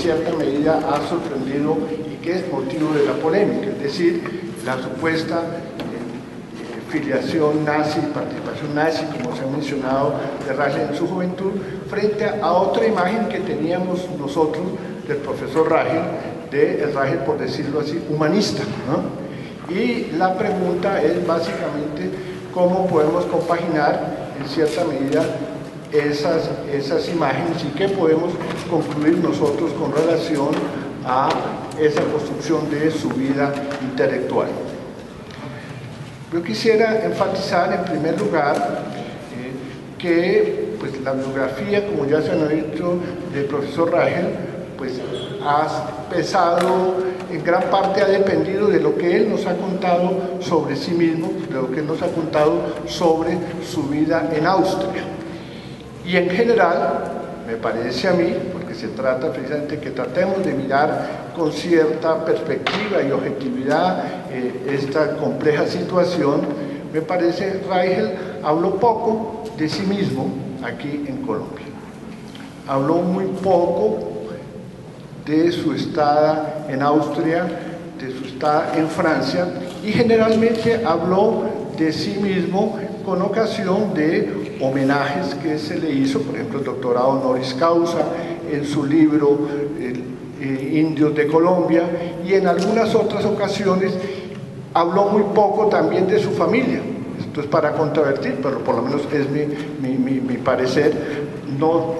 cierta medida ha sorprendido y que es motivo de la polémica, es decir, la supuesta filiación nazi, participación nazi, como se ha mencionado, de Ragel en su juventud, frente a otra imagen que teníamos nosotros del profesor Ragel, de el Ragel, por decirlo así, humanista, ¿no? Y la pregunta es básicamente cómo podemos compaginar en cierta medida esas imágenes y qué podemos concluir nosotros con relación a esa construcción de su vida intelectual. Yo quisiera enfatizar en primer lugar que pues, la biografía, como ya se ha dicho, del profesor Ragel, pues ha pesado, en gran parte ha dependido de lo que él nos ha contado sobre sí mismo, de lo que él nos ha contado sobre su vida en Austria. Y en general, me parece a mí, porque se trata precisamente que tratemos de mirar con cierta perspectiva y objetividad esta compleja situación, me parece Ragel habló poco de sí mismo aquí en Colombia. Habló muy poco de su estada en Austria, de su estada en Francia, y generalmente habló de sí mismo con ocasión de homenajes que se le hizo, por ejemplo el doctorado honoris causa en su libro Indios de Colombia, y en algunas otras ocasiones habló muy poco también de su familia. Esto es para contravertir, pero por lo menos es mi parecer. No,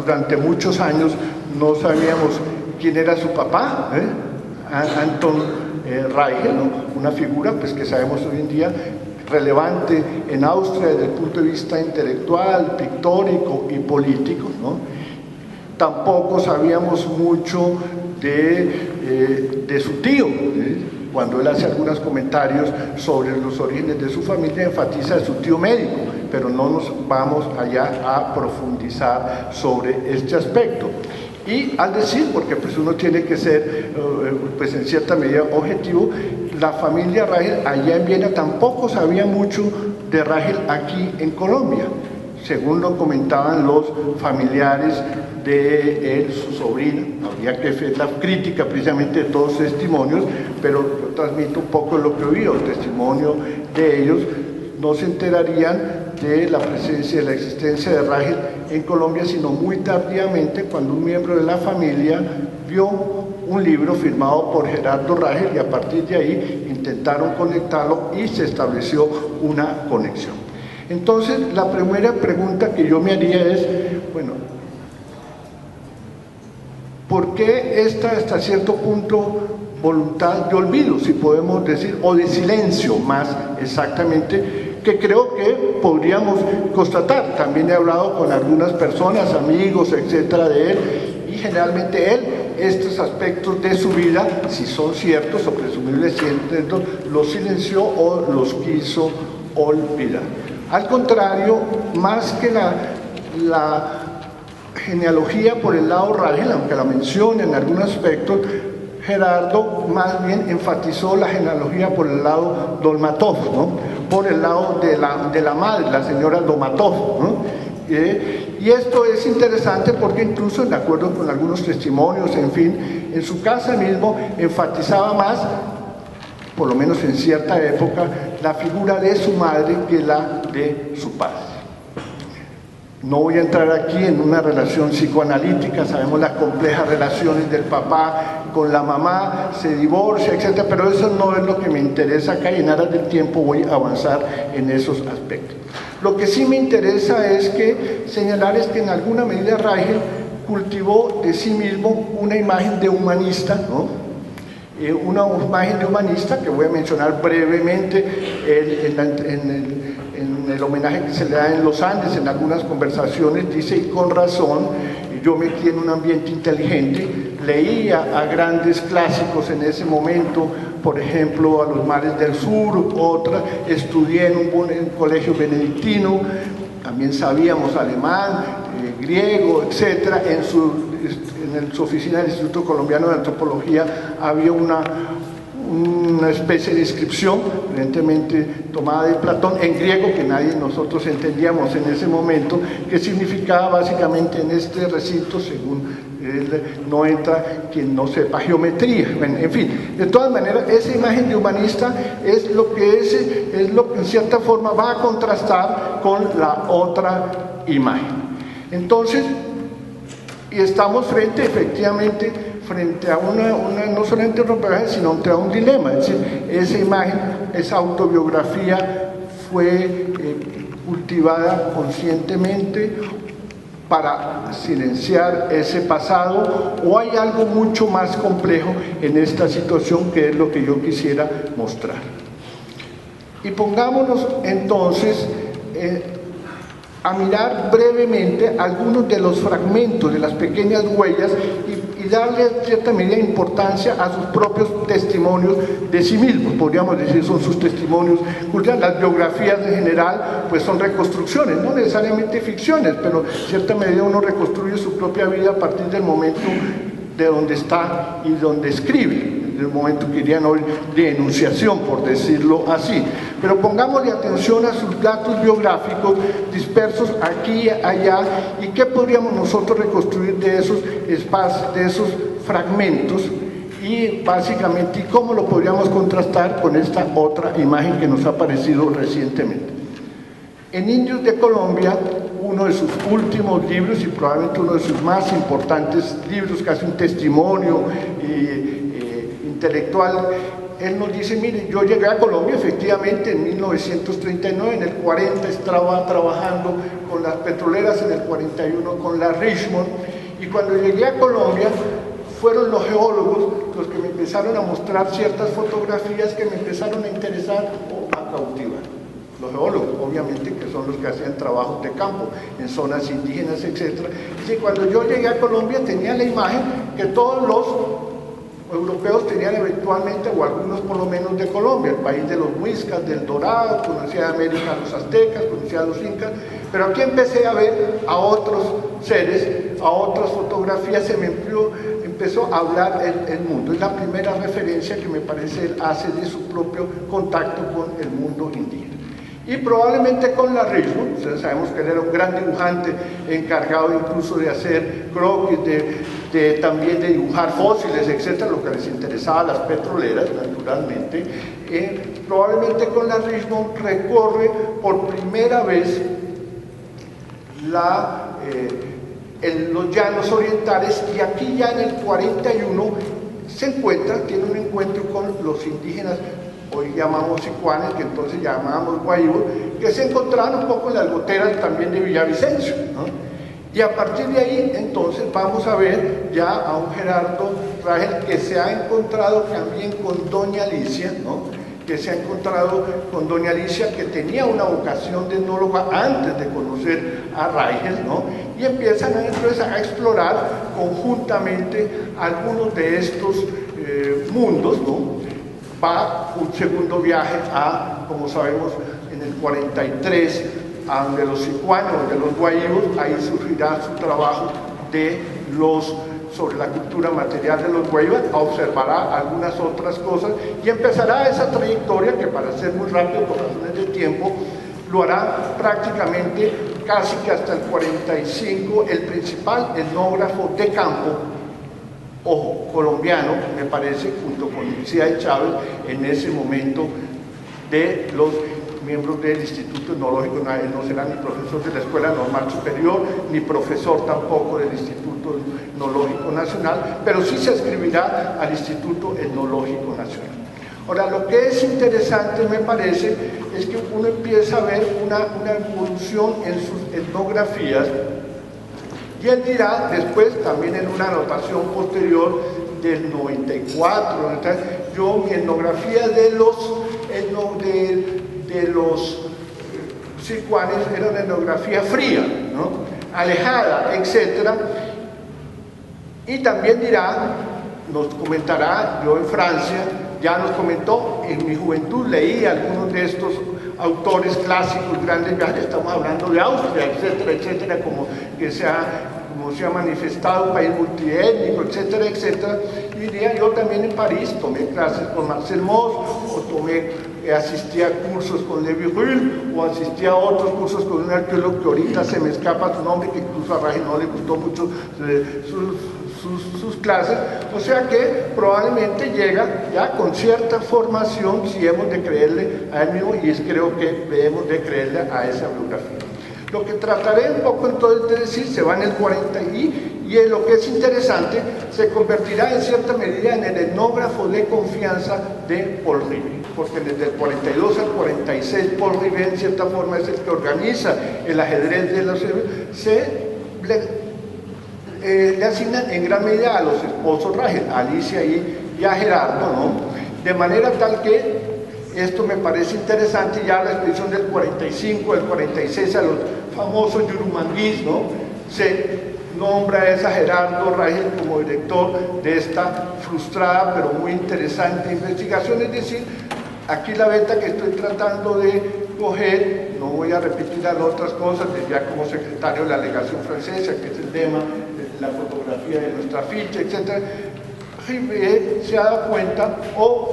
durante muchos años no sabíamos quién era su papá, Anton Ragel, ¿no? Una figura pues, que sabemos hoy en día relevante en Austria desde el punto de vista intelectual, pictórico y político, ¿no? Tampoco sabíamos mucho de su tío, cuando él hace algunos comentarios sobre los orígenes de su familia, enfatiza a su tío médico, pero no nos vamos allá a profundizar sobre este aspecto. Y al decir, porque pues uno tiene que ser pues en cierta medida objetivo, la familia Ragel allá en Viena tampoco sabía mucho de Ragel aquí en Colombia, según lo comentaban los familiares de él, su sobrina. Habría que hacer la crítica precisamente de todos los testimonios, pero yo transmito un poco lo que oí, el testimonio de ellos. No se enterarían de la presencia, de la existencia de Ragel en Colombia, sino muy tardíamente, cuando un miembro de la familia vio un libro firmado por Gerardo Ragel, y a partir de ahí intentaron conectarlo y se estableció una conexión. Entonces, la primera pregunta que yo me haría es, bueno, ¿por qué esta, hasta cierto punto, voluntad de olvido, si podemos decir, o de silencio más exactamente, que creo que podríamos constatar? También he hablado con algunas personas, amigos, etcétera, de él, y generalmente él, estos aspectos de su vida, si son ciertos o presumibles ciertos, los silenció o los quiso olvidar. Al contrario, más que la genealogía por el lado Ragel, aunque la menciona en algunos aspectos, Gerardo más bien enfatizó la genealogía por el lado Dolmatov, ¿no? Por el lado de la madre, la señora Dolmatov, ¿no? Y esto es interesante porque incluso, de acuerdo con algunos testimonios, en fin, en su casa mismo enfatizaba más, por lo menos en cierta época, la figura de su madre que la de su padre. No voy a entrar aquí en una relación psicoanalítica, sabemos las complejas relaciones del papá con la mamá, se divorcia, etc., pero eso no es lo que me interesa acá, y en aras del tiempo voy a avanzar en esos aspectos. Lo que sí me interesa es que señalar es que en alguna medida Ragel cultivó de sí mismo una imagen de humanista, ¿no? Una imagen de humanista que voy a mencionar brevemente en el homenaje que se le da en los Andes, en algunas conversaciones, dice, y con razón, yo me crié en un ambiente inteligente, leía a grandes clásicos en ese momento, por ejemplo, a los Mares del Sur, otra, estudié en un colegio benedictino, también sabíamos alemán, griego, etc. En su oficina del Instituto Colombiano de Antropología había una especie de inscripción, evidentemente tomada de Platón, en griego, que nadie de nosotros entendíamos en ese momento, que significaba básicamente en este recinto, según él, no entra quien no sepa geometría. Bueno, en fin, de todas maneras, esa imagen de humanista es lo que en cierta forma va a contrastar con la otra imagen. Entonces, y estamos efectivamente, frente a no solamente un rompecabezas, sino frente a un dilema. Es decir, esa imagen, esa autobiografía fue cultivada conscientemente para silenciar ese pasado, o hay algo mucho más complejo en esta situación, que es lo que yo quisiera mostrar. Y pongámonos entonces a mirar brevemente algunos de los fragmentos, de las pequeñas huellas, y darle en cierta medida importancia a sus propios testimonios de sí mismos. Podríamos decir, son sus testimonios culturales. Las biografías en general pues son reconstrucciones, no necesariamente ficciones, pero en cierta medida uno reconstruye su propia vida a partir del momento de donde está y donde escribe, del momento que dirían hoy de enunciación, por decirlo así. Pero pongámosle atención a sus datos biográficos dispersos aquí y allá, y qué podríamos nosotros reconstruir de esos espacios, de esos fragmentos, y básicamente cómo lo podríamos contrastar con esta otra imagen que nos ha aparecido recientemente. En Indios de Colombia, uno de sus últimos libros y probablemente uno de sus más importantes libros, casi un testimonio intelectual, él nos dice: mire, yo llegué a Colombia efectivamente en 1939, en el 40 estaba trabajando con las petroleras, en el 41 con la Richmond, y cuando llegué a Colombia fueron los geólogos los que me empezaron a mostrar ciertas fotografías que me empezaron a interesar o a cautivar. Los geólogos, obviamente, que son los que hacían trabajos de campo en zonas indígenas, etc. Y cuando yo llegué a Colombia tenía la imagen que todos los europeos tenían eventualmente, o algunos por lo menos, de Colombia, el país de los muiscas, del Dorado, conocía a América a los aztecas, conocía a los incas, pero aquí empecé a ver a otros seres, a otras fotografías, se me empezó a hablar el mundo. Es la primera referencia que me parece él hace de su propio contacto con el mundo indígena. Y probablemente con la Richmond, ustedes sabemos que él era un gran dibujante, encargado incluso de hacer croquis, también de dibujar fósiles, etcétera, lo que les interesaba a las petroleras, naturalmente. Probablemente con la Richmond recorre por primera vez los llanos orientales, y aquí ya en el 41 se encuentra, tiene un encuentro con los indígenas, hoy llamamos sicuanes, que entonces llamábamos guaíbos, que se encontraban un poco en las goteras también de Villavicencio, ¿no? Y a partir de ahí, entonces, vamos a ver ya a un Gerardo Rangel que se ha encontrado también con doña Alicia, ¿no? Que se ha encontrado con doña Alicia, que tenía una vocación de etnóloga antes de conocer a Rangel, ¿no? Y empiezan entonces a explorar conjuntamente algunos de estos mundos, ¿no? Va un segundo viaje como sabemos, en el 43, a donde los sicuanos, de los guaíbos, ahí surgirá su trabajo sobre la cultura material de los guaíbas, observará algunas otras cosas y empezará esa trayectoria que, para ser muy rápido por razones de tiempo, lo hará prácticamente casi que hasta el 45, el principal etnógrafo de campo, ojo, colombiano, me parece, junto con Lucía Chávez, en ese momento, de los miembros del Instituto Etnológico. Él no será ni profesor de la Escuela Normal Superior, ni profesor tampoco del Instituto Etnológico Nacional, pero sí se adscribirá al Instituto Etnológico Nacional. Ahora, lo que es interesante, me parece, es que uno empieza a ver una evolución en sus etnografías. Y él dirá después, también en una anotación posterior del 94, mi etnografía de los sicuanes era una etnografía fría, ¿no? Alejada, etc. Y también dirá, nos comentará, yo en Francia, ya nos comentó, en mi juventud leí algunos de estos autores clásicos, grandes viajes, estamos hablando de Austria, etcétera, etcétera, como como se ha manifestado, país multiétnico, etcétera, etcétera. Y diría, yo también en París tomé clases con Marcel Mauss, o asistí a cursos con Levi Rull, o asistí a otros cursos con un arqueólogo que ahorita se me escapa su nombre, que incluso a Raji no le gustó mucho sus clases. O sea que probablemente llega ya con cierta formación, si hemos de creerle a él mismo, y creo que debemos de creerle a esa biografía. Lo que trataré un poco entonces de decir, se va en el 40 y en lo que es interesante, se convertirá en cierta medida en el etnógrafo de confianza de Paul Rivet, porque desde el 42 al 46 Paul Rivet en cierta forma es el que organiza el ajedrez de los le asignan en gran medida a los esposos Rangel, a Alicia y a Gerardo, ¿no? De manera tal que esto me parece interesante, ya la expedición del 45, del 46 a los famosos yurumanguís, ¿no? Se nombra a Gerardo Rangel como director de esta frustrada pero muy interesante investigación. Es decir, aquí la beta que estoy tratando de coger, no voy a repetir las otras cosas, ya como secretario de la legación francesa, que es el tema de la fotografía de nuestra ficha, etc. Rivet se ha dado cuenta, o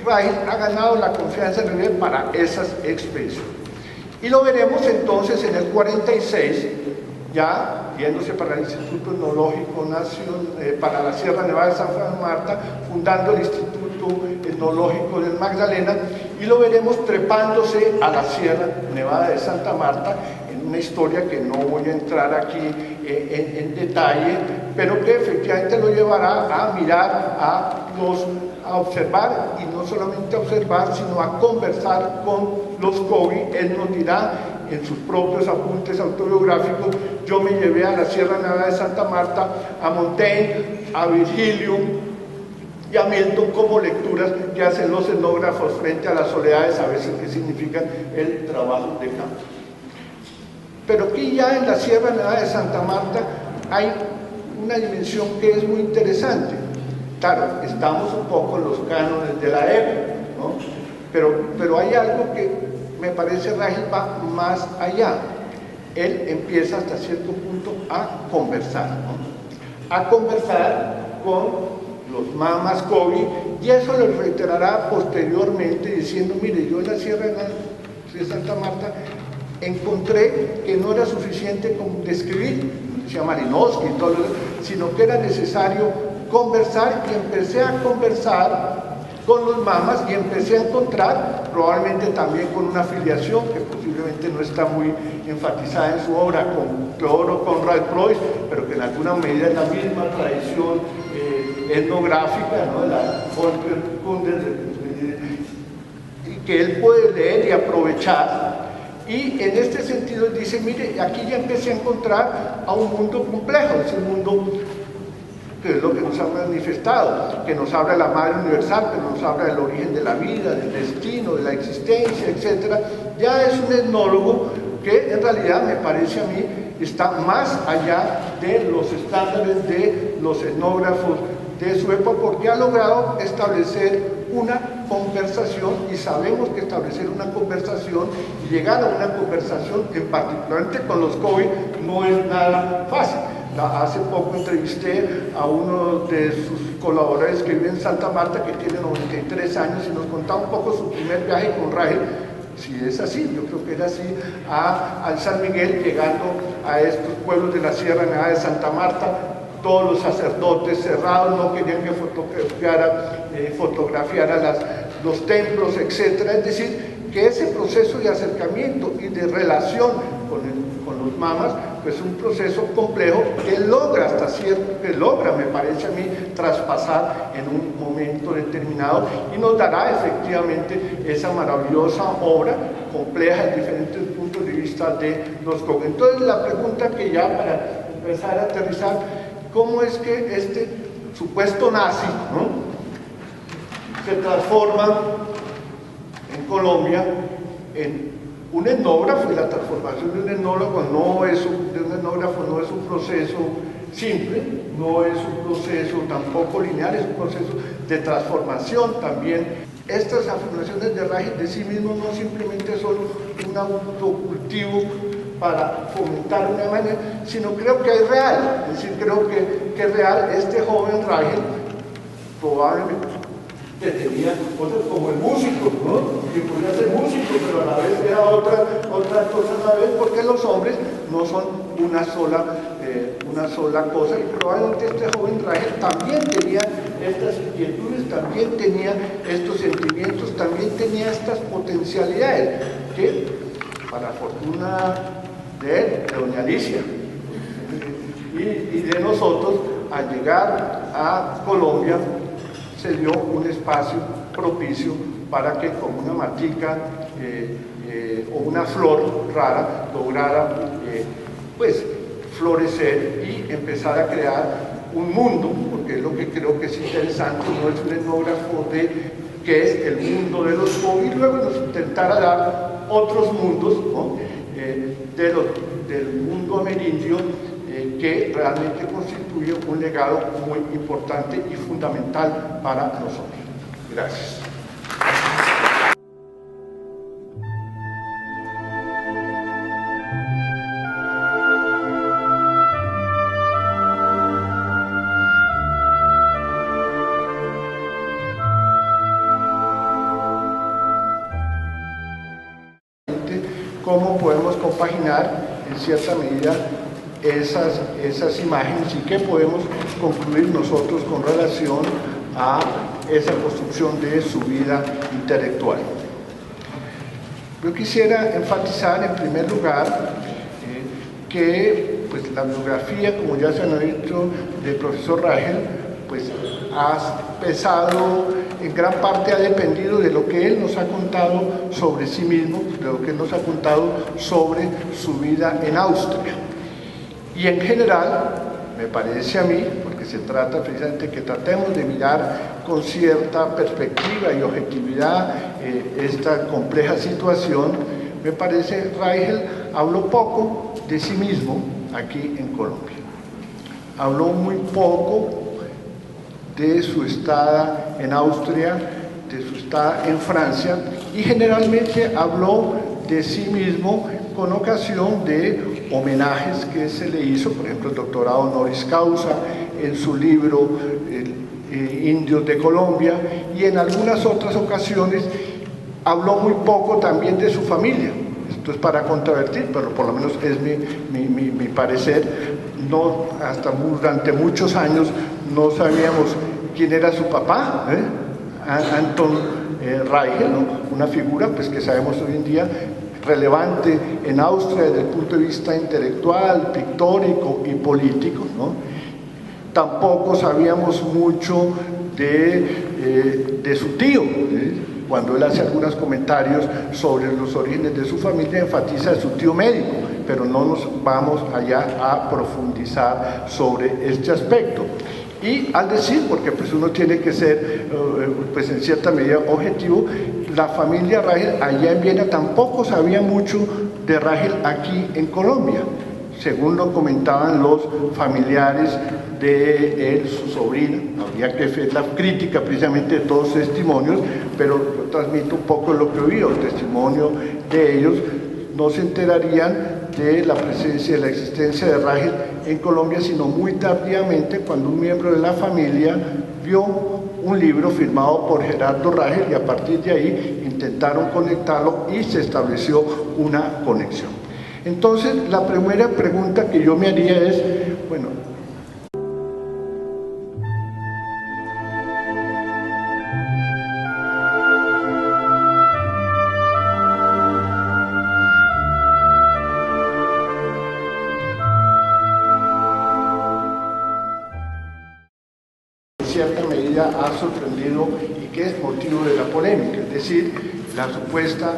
Rangel ha ganado la confianza de Rivet para esas expediciones. Y lo veremos entonces en el 46, ya yéndose para el Instituto Etnológico para la Sierra Nevada de Santa Marta, fundando el Instituto Etnológico del Magdalena, y lo veremos trepándose a la Sierra Nevada de Santa Marta, en una historia que no voy a entrar aquí en detalle, pero que efectivamente lo llevará a mirar, a observar, y no solamente a observar, sino a conversar con los Cowi. Él nos dirá en sus propios apuntes autobiográficos: yo me llevé a la Sierra Nevada de Santa Marta, a Montaigne, a Virgilio y a Milton como lecturas que hacen los etnógrafos frente a las soledades, a veces que significan el trabajo de campo. Pero aquí ya en la Sierra Nevada de Santa Marta hay una dimensión que es muy interesante. Claro, estamos un poco en los cánones de la época, ¿no? Pero hay algo que me parece Rangel va más allá. Él empieza hasta cierto punto a conversar, ¿no? A conversar con los mamas Cowi, y eso lo reiterará posteriormente diciendo: mire, yo en la Sierra de Santa Marta encontré que no era suficiente con describir, decía Malinowski y todo eso, sino que era necesario conversar, y empecé a conversar con los mamas y empecé a encontrar, probablemente también con una afiliación que posiblemente no está muy enfatizada en su obra, con Teodoro Conrad Preuss, pero que en alguna medida es la misma tradición etnográfica, ¿no? De la y que él puede leer y aprovechar. Y en este sentido dice: mire, aquí ya empecé a encontrar a un mundo complejo, es un mundo que es lo que nos ha manifestado, que nos habla de la madre universal, que nos habla del origen de la vida, del destino, de la existencia, etc. Ya es un etnólogo que en realidad, me parece a mí, está más allá de los estándares de los etnógrafos de su época, porque ha logrado establecer una conversación, y sabemos que establecer una conversación y llegar a una conversación, en particularmente con los Cowi, no es nada fácil. Hace poco entrevisté a uno de sus colaboradores que vive en Santa Marta, que tiene 93 años, y nos contaba un poco su primer viaje con Rangel. Si es así, yo creo que era así, al San Miguel, llegando a estos pueblos de la Sierra Nevada de Santa Marta. Todos los sacerdotes cerrados, no querían que fotografiara los templos, etc. Es decir, que ese proceso de acercamiento y de relación con los mamas, pues es un proceso complejo que logra hasta cierto, me parece a mí, traspasar en un momento determinado, y nos dará efectivamente esa maravillosa obra, compleja en diferentes puntos de vista de los Cowi. Entonces la pregunta que ya para empezar a aterrizar: ¿cómo es que este supuesto nazi, ¿no?, se transforma en Colombia en un etnógrafo? Y la transformación de un etnógrafo no es un proceso simple, no es un proceso tampoco lineal, es un proceso de transformación también. Estas afirmaciones de Rangel de sí mismo no simplemente son un autocultivo para fomentar una imagen, sino creo que es real. Es decir, creo que es real. Este joven Rahel probablemente tenía cosas como el músico, ¿no? Que podía ser músico, pero a la vez era otra cosa a la vez, porque los hombres no son una sola cosa, y probablemente este joven Rahel también tenía estas inquietudes, también tenía estos sentimientos, también tenía estas potencialidades, que para fortuna de él, de doña Alicia, y de nosotros, al llegar a Colombia, se dio un espacio propicio para que con una matica o una flor rara lograra pues florecer y empezar a crear un mundo, porque es lo que creo que es interesante, no es un etnógrafo de qué es el mundo de los pobres, y luego nos intentara dar otros mundos, ¿no? Del mundo amerindio, que realmente constituye un legado muy importante y fundamental para nosotros. Gracias. Cómo podemos compaginar en cierta medida esas imágenes y qué podemos concluir nosotros con relación a esa construcción de su vida intelectual. Yo quisiera enfatizar en primer lugar que pues, la biografía, como ya se han dicho, del profesor Rahel, pues ha pesado, en gran parte ha dependido de lo que él nos ha contado sobre sí mismo, de lo que él nos ha contado sobre su vida en Austria. Y en general, me parece a mí, porque se trata precisamente que tratemos de mirar con cierta perspectiva y objetividad esta compleja situación, me parece Rahel habló poco de sí mismo aquí en Colombia. Habló muy poco de su estada en Austria, de su estada en Francia, y generalmente habló de sí mismo con ocasión de homenajes que se le hizo, por ejemplo el doctorado honoris causa, en su libro Indios de Colombia, y en algunas otras ocasiones habló muy poco también de su familia. Esto es para contravertir, pero por lo menos es mi parecer. No, durante muchos años no sabíamos quién era su papá, Anton Rahel, ¿no? Una figura pues, que sabemos hoy en día relevante en Austria desde el punto de vista intelectual, pictórico y político, ¿no? Tampoco sabíamos mucho de su tío, cuando él hace algunos comentarios sobre los orígenes de su familia, enfatiza a su tío médico, pero no nos vamos allá a profundizar sobre este aspecto. Y al decir, porque pues uno tiene que ser pues en cierta medida objetivo, la familia Rahel allá en Viena tampoco sabía mucho de Rahel aquí en Colombia, según lo comentaban los familiares de él, su sobrina. Habría que hacer la crítica precisamente de todos los testimonios, pero yo transmito un poco lo que oí, el testimonio de ellos. No se enterarían de la presencia, de la existencia de Rahel en Colombia, sino muy tardíamente, cuando un miembro de la familia vio un libro firmado por Gerardo Rahel, y a partir de ahí intentaron conectarlo y se estableció una conexión. Entonces, la primera pregunta que yo me haría es, bueno, cierta medida ha sorprendido y que es motivo de la polémica, es decir, la supuesta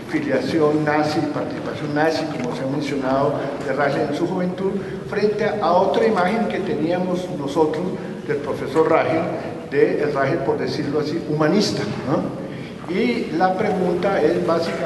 filiación nazi, participación nazi, como se ha mencionado, de Rahel en su juventud, frente a otra imagen que teníamos nosotros del profesor Rahel, de el Rahel, por decirlo así, humanista, ¿no? Y la pregunta es básicamente